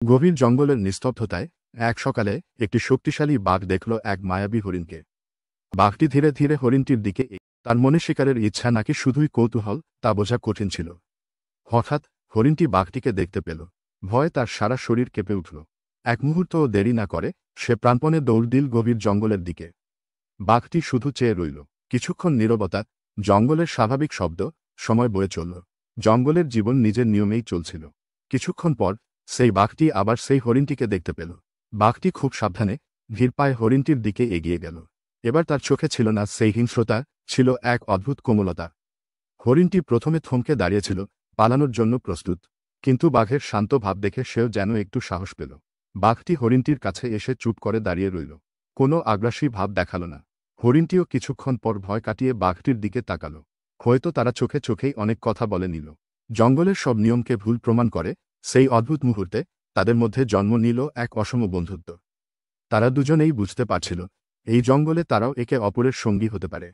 গভীর জঙ্গলের নিস্তব্ধতায় এক সকালে একটি শক্তিশালী বাঘ দেখল এক মায়াবী হরিণকে। বাঘটি ধীরে ধীরে হরিণটির দিকে তার মনে শিকারের ইচ্ছা নাকি শুধুই কৌতূহল তা বোঝা কঠিন ছিল। হঠাৎ হরিণটি বাঘটিকে দেখতে পেল। ভয়ে তার সারা শরীর কেঁপে উঠল। এক মুহূর্তও দেরি না করে সে প্রাণপণে দৌড় দিল গভীর জঙ্গলের দিকে। বাঘটি শুধু চেয়ে রইল। কিছুক্ষণ নীরবতা, জঙ্গলের স্বাভাবিক শব্দ, সময় বয়ে চলল। জঙ্গলের জীবন নিজের নিয়মেই চলছিল। কিছুক্ষণ পর সেই বাঘটি আবার সেই হরিণটিকে দেখতে পেল। বাঘটি খুব সাবধানে ধীর পায়ে হরিণটির দিকে এগিয়ে গেল। এবার তার চোখে ছিল না সেই হিংস্রতা, ছিল এক অদ্ভুত কোমলতা। হরিণটি প্রথমে থমকে দাঁড়িয়েছিল, পালানোর জন্য প্রস্তুত। কিন্তু বাঘের শান্ত ভাব দেখে সেও যেন একটু সাহস পেল। বাঘটি হরিণটির কাছে এসে চুপ করে দাঁড়িয়ে রইল। কোনো আগ্রাসী ভাব দেখাল না। হরিণটিও কিছুক্ষণ পর ভয় কাটিয়ে বাঘটির দিকে তাকাল। হয়তো তারা চোখে চোখেই অনেক কথা বলে নিল। জঙ্গলের সব নিয়মকে ভুল প্রমাণ করে সেই অদ্ভুত মুহূর্তে তাদের মধ্যে জন্ম নিল এক অসম বন্ধুত্ব। তারা দুজনেই বুঝতে পারছিল এই জঙ্গলে তারাও একে অপরের সঙ্গী হতে পারে।